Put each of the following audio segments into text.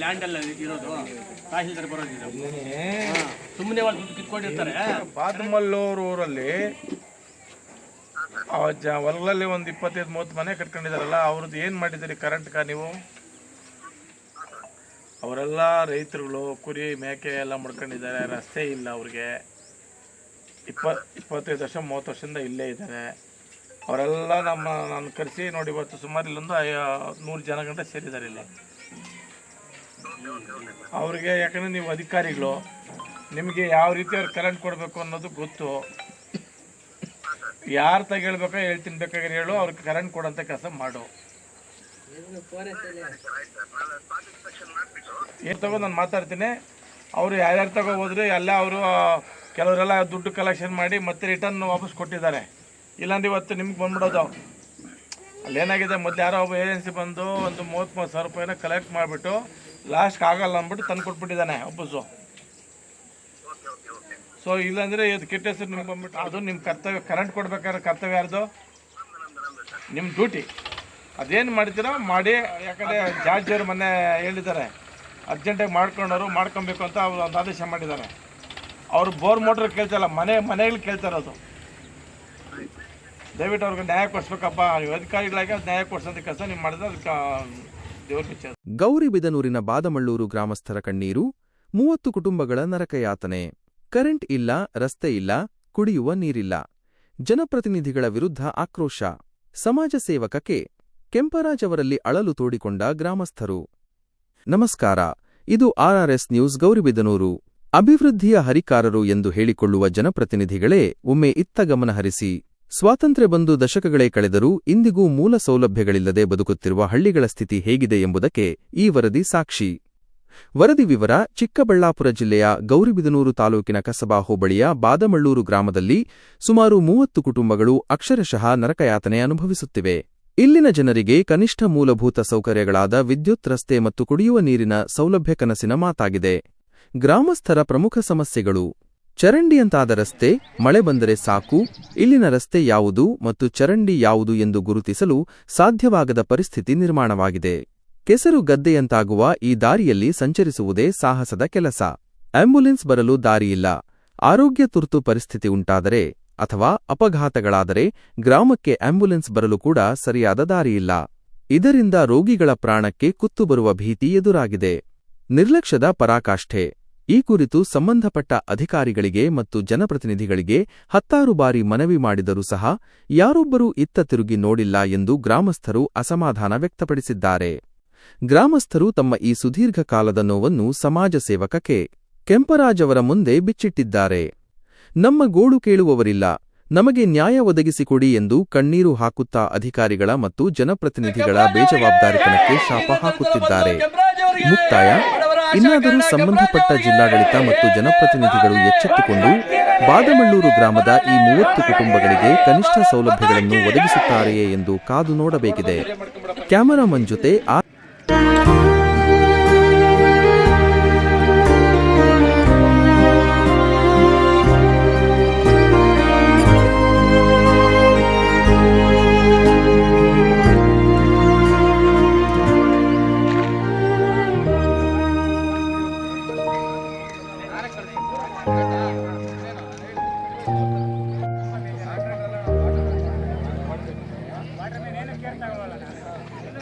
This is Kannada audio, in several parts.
ಲ್ಯಾಂಡ್ ಎಲ್ಲ ಇರೋದು ತಹಸೀಲ್ದಾರ್ ಬರೋದಿಲ್ಲ. ಸುಮ್ಮನೆ ದುಡ್ಡು ಕಿತ್ಕೊಂಡಿರ್ತಾರೆ. ಬಾದಮಲ್ಲೂರು ಊರಲ್ಲಿ ಹೊಲಗಳಲ್ಲಿ ಒಂದು 25-30 ಮನೆ ಕಟ್ಕೊಂಡಿದಾರಲ್ಲ, ಅವ್ರದ್ದು ಏನು ಮಾಡಿದ್ದೀರಿ ಕರೆಂಟ್ಗ ನೀವು? ಅವರೆಲ್ಲ ರೈತರುಗಳು ಕುರಿ ಮೇಕೆ ಎಲ್ಲ ಮಾಡ್ಕೊಂಡಿದ್ದಾರೆ. ರಸ್ತೆ ಇಲ್ಲ ಅವ್ರಿಗೆ. 25 ವರ್ಷ 30 ವರ್ಷದಿಂದ ಇಲ್ಲೇ ಇದ್ದಾರೆ. ಅವರೆಲ್ಲ ನಾನು ಕರೆಸಿ ನೋಡಿ, ಇವತ್ತು ಸುಮಾರು ಇಲ್ಲೊಂದು 100 ಜನ ಗಂಟೆ ಸೇರಿದ್ದಾರೆ ಇಲ್ಲಿ. ಅವ್ರಿಗೆ ಯಾಕಂದರೆ ನೀವು ಅಧಿಕಾರಿಗಳು, ನಿಮಗೆ ಯಾವ ರೀತಿ ಅವ್ರು ಕರೆಂಟ್ ಕೊಡಬೇಕು ಅನ್ನೋದು ಗೊತ್ತು. ಯಾರು ಹೇಳ್ಬೇಕೋ ಹೇಳ್ತೀನಿ, ಬೇಕಾದ್ರೆ ಹೇಳು, ಅವ್ರಿಗೆ ಕರೆಂಟ್ ಕೊಡೋಂಥ ಕೆಲಸ ಮಾಡು. ಏನು ತಗೋ ನಾನು ಮಾತಾಡ್ತೀನಿ. ಅವರು ಯಾರ್ಯಾರು ತಗೋ ಹೋದ್ರೆ ಎಲ್ಲ ಅವರು ಕೆಲವರೆಲ್ಲ ದುಡ್ಡು ಕಲೆಕ್ಷನ್ ಮಾಡಿ ಮತ್ತೆ ರಿಟರ್ನ್ ವಾಪಸ್ ಕೊಟ್ಟಿದ್ದಾರೆ. ಇಲ್ಲಾಂದ್ರೆ ಇವತ್ತು ನಿಮ್ಗೆ ಬಂದ್ಬಿಡೋದು. ಅಲ್ಲೇನಾಗಿದೆ, ಮೊದಲು ಯಾರೋ ಒಬ್ಬ ಏಜೆನ್ಸಿ ಬಂದು ಒಂದು 30,000 ರೂಪಾಯಿನ ಕಲೆಕ್ಟ್ ಮಾಡಿಬಿಟ್ಟು ಲಾಸ್ಟ್ಗೆ ಆಗಲ್ಲ ಅಂದ್ಬಿಟ್ಟು ತಂದು ಕೊಟ್ಬಿಟ್ಟಿದ್ದಾನೆ ವಾಪಸ್ಸು. ಸೊ ಇಲ್ಲಾಂದರೆ ಇದು ಕೆಟ್ಟ ಹೆಸರು ನಿಮ್ಗೆ ಬಂದ್ಬಿಟ್ಟು, ಅದು ನಿಮ್ಮ ಕರ್ತವ್ಯ. ಕರೆಂಟ್ ಕೊಡ್ಬೇಕಾದ್ರೆ ಕರ್ತವ್ಯ ಯಾರ್ದು? ನಿಮ್ಮ ಡ್ಯೂಟಿ. ಅದೇನು ಮಾಡ್ತೀರೋ ಮಾಡಿ. ಯಾಕಂದರೆ ಜಾರ್ಜಿಯವರು ಮೊನ್ನೆ ಹೇಳಿದ್ದಾರೆ, ಅರ್ಜೆಂಟಾಗಿ ಮಾಡ್ಕೊಬೇಕು ಅಂತ ಅವ್ರು ಒಂದು ಆದೇಶ ಮಾಡಿದ್ದಾರೆ. ಅವರು ಬೋರ್ ಮೋಟ್ರ್ ಕೇಳ್ತಾರಲ್ಲ, ಮನೆಗಳು ಕೇಳ್ತಾರದು. ದಯವಿಟ್ಟು ಅವ್ರಿಗೆ ನ್ಯಾಯ ಕೊಡಿಸ್ಬೇಕಪ್ಪ. ಅಧಿಕಾರಿಗಳಾಗಿ ಅದು ನ್ಯಾಯ ಕೊಡಿಸೋಂಥ ಕೆಲಸ ನೀವು ಮಾಡಿದ್ರೆ ಅದಕ್ಕೆ ದೇವ್ರ ಪಿಚ್ಚ. ಗೌರಿಬಿದನೂರಿನ ಬಾದಮಳ್ಳೂರು ಗ್ರಾಮಸ್ಥರ ಕಣ್ಣೀರು, 30 ಕುಟುಂಬಗಳ ನರಕಯಾತನೆ. ಕರೆಂಟ್ ಇಲ್ಲ, ರಸ್ತೆ ಇಲ್ಲ, ಕುಡಿಯುವ ನೀರಿಲ್ಲ. ಜನಪ್ರತಿನಿಧಿಗಳ ವಿರುದ್ಧ ಆಕ್ರೋಶ. ಸಮಾಜ ಸೇವಕಕ್ಕೆ ಕೆಂಪರಾಜ್ ಅವರಲ್ಲಿ ಅಳಲು ತೋಡಿಕೊಂಡ ಗ್ರಾಮಸ್ಥರು. ನಮಸ್ಕಾರ, ಇದು RRS ನ್ಯೂಸ್ ಗೌರಿಬಿದನೂರು. ಅಭಿವೃದ್ಧಿಯ ಹರಿಕಾರರು ಎಂದು ಹೇಳಿಕೊಳ್ಳುವ ಜನಪ್ರತಿನಿಧಿಗಳೇ ಒಮ್ಮೆ ಇತ್ತ ಗಮನಹರಿಸಿ. ಸ್ವಾತಂತ್ರ್ಯ ಬಂದು ದಶಕಗಳೇ ಕಳೆದರೂ ಇಂದಿಗೂ ಮೂಲ ಸೌಲಭ್ಯಗಳಿಲ್ಲದೆ ಬದುಕುತ್ತಿರುವ ಹಳ್ಳಿಗಳ ಸ್ಥಿತಿ ಹೇಗಿದೆ ಎಂಬುದಕ್ಕೆ ಈ ವರದಿ ಸಾಕ್ಷಿ. ವರದಿ ವಿವರ: ಚಿಕ್ಕಬಳ್ಳಾಪುರ ಜಿಲ್ಲೆಯ ಗೌರಿಬಿದನೂರು ತಾಲೂಕಿನ ಕಸಬಾ ಹೋಬಳಿಯ ಬಾದಮಳ್ಳೂರು ಗ್ರಾಮದಲ್ಲಿ ಸುಮಾರು 30 ಕುಟುಂಬಗಳು ಅಕ್ಷರಶಃ ನರಕಯಾತನೆ ಅನುಭವಿಸುತ್ತಿವೆ. ಇಲ್ಲಿನ ಜನರಿಗೆ ಕನಿಷ್ಠ ಮೂಲಭೂತ ಸೌಕರ್ಯಗಳಾದ ವಿದ್ಯುತ್, ರಸ್ತೆ ಮತ್ತು ಕುಡಿಯುವ ನೀರಿನ ಸೌಲಭ್ಯ ಕನಸಿನ ಮಾತಾಗಿದೆ. ಗ್ರಾಮಸ್ಥರ ಪ್ರಮುಖ ಸಮಸ್ಯೆಗಳು: ಚರಂಡಿಯಂತಾದ ರಸ್ತೆ. ಮಳೆ ಬಂದರೆ ಸಾಕು, ಇಲ್ಲಿನ ರಸ್ತೆ ಯಾವುದು ಮತ್ತು ಚರಂಡಿ ಯಾವುದು ಎಂದು ಗುರುತಿಸಲು ಸಾಧ್ಯವಾಗದ ಪರಿಸ್ಥಿತಿ ನಿರ್ಮಾಣವಾಗಿದೆ. ಕೆಸರು ಗದ್ದೆಯಂತಾಗುವ ಈ ದಾರಿಯಲ್ಲಿ ಸಂಚರಿಸುವುದೇ ಸಾಹಸದ ಕೆಲಸ. ಆಂಬ್ಯುಲೆನ್ಸ್ ಬರಲು ದಾರಿಯಿಲ್ಲ. ಆರೋಗ್ಯ ತುರ್ತು ಪರಿಸ್ಥಿತಿ ಉಂಟಾದರೆ ಅಥವಾ ಅಪಘಾತಗಳಾದರೆ ಗ್ರಾಮಕ್ಕೆ ಆಂಬ್ಯುಲೆನ್ಸ್ ಬರಲು ಕೂಡ ಸರಿಯಾದ ದಾರಿಯಿಲ್ಲ. ಇದರಿಂದ ರೋಗಿಗಳ ಪ್ರಾಣಕ್ಕೆ ಕುತ್ತು ಬರುವ ಭೀತಿ ಎದುರಾಗಿದೆ. ನಿರ್ಲಕ್ಷ್ಯದ ಪರಾಕಾಷ್ಠೆ. ಈ ಕುರಿತು ಸಂಬಂಧಪಟ್ಟ ಅಧಿಕಾರಿಗಳಿಗೆ ಮತ್ತು ಜನಪ್ರತಿನಿಧಿಗಳಿಗೆ 10 ಬಾರಿ ಮನವಿ ಮಾಡಿದರೂ ಸಹ ಯಾರೊಬ್ಬರೂ ಇತ್ತ ತಿರುಗಿ ನೋಡಿಲ್ಲ ಎಂದು ಗ್ರಾಮಸ್ಥರು ಅಸಮಾಧಾನ ವ್ಯಕ್ತಪಡಿಸಿದ್ದಾರೆ. ಗ್ರಾಮಸ್ಥರು ತಮ್ಮ ಈ ಸುದೀರ್ಘ ಕಾಲದ ನೋವನ್ನು ಸಮಾಜ ಸೇವಕ ಕೆಂಪರಾಜ್ ಅವರ ಮುಂದೆ ಬಿಚ್ಚಿಟ್ಟಿದ್ದಾರೆ. ನಮ್ಮ ಗೋಳು ಕೇಳುವವರಿಲ್ಲ, ನಮಗೆ ನ್ಯಾಯ ಒದಗಿಸಿಕೊಡಿ ಎಂದು ಕಣ್ಣೀರು ಹಾಕುತ್ತಾ ಅಧಿಕಾರಿಗಳ ಮತ್ತು ಜನಪ್ರತಿನಿಧಿಗಳ ಬೇಜವಾಬ್ದಾರಿತನಕ್ಕೆ ಶಾಪ ಹಾಕುತ್ತಿದ್ದಾರೆ. ಮುಕ್ತಾಯ: ಇನ್ನಾದರೂ ಸಂಬಂಧಪಟ್ಟ ಜಿಲ್ಲಾಡಳಿತ ಮತ್ತು ಜನಪ್ರತಿನಿಧಿಗಳು ಎಚ್ಚೆತ್ತುಕೊಂಡು ಬಾದಮಳ್ಳೂರು ಗ್ರಾಮದ ಈ 30 ಕುಟುಂಬಗಳಿಗೆ ಕನಿಷ್ಠ ಸೌಲಭ್ಯಗಳನ್ನು ಒದಗಿಸುತ್ತಾರೆಯೇ ಎಂದು ಕಾದು ನೋಡಬೇಕಿದೆ. ಕ್ಯಾಮರಾಮನ್ ಜೊತೆ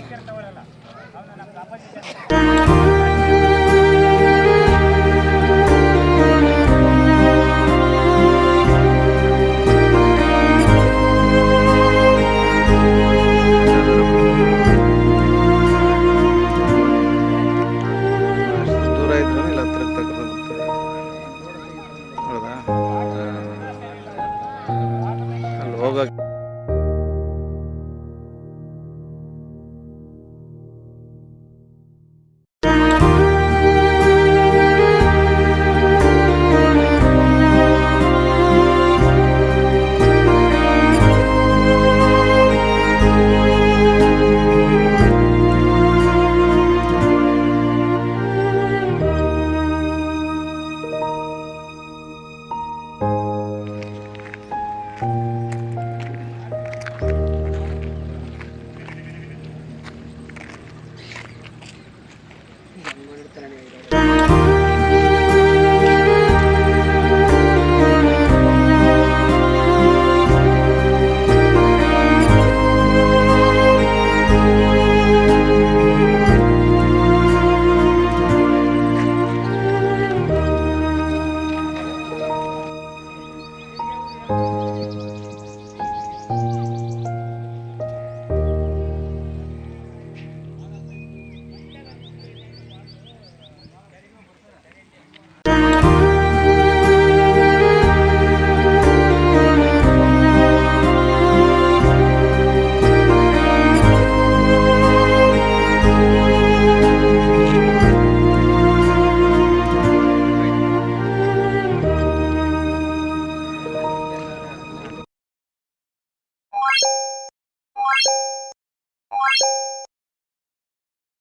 ಕೇಳ್ತಾ ಹಂಗೆ ಮಾಡಿರ್ತಾರೆ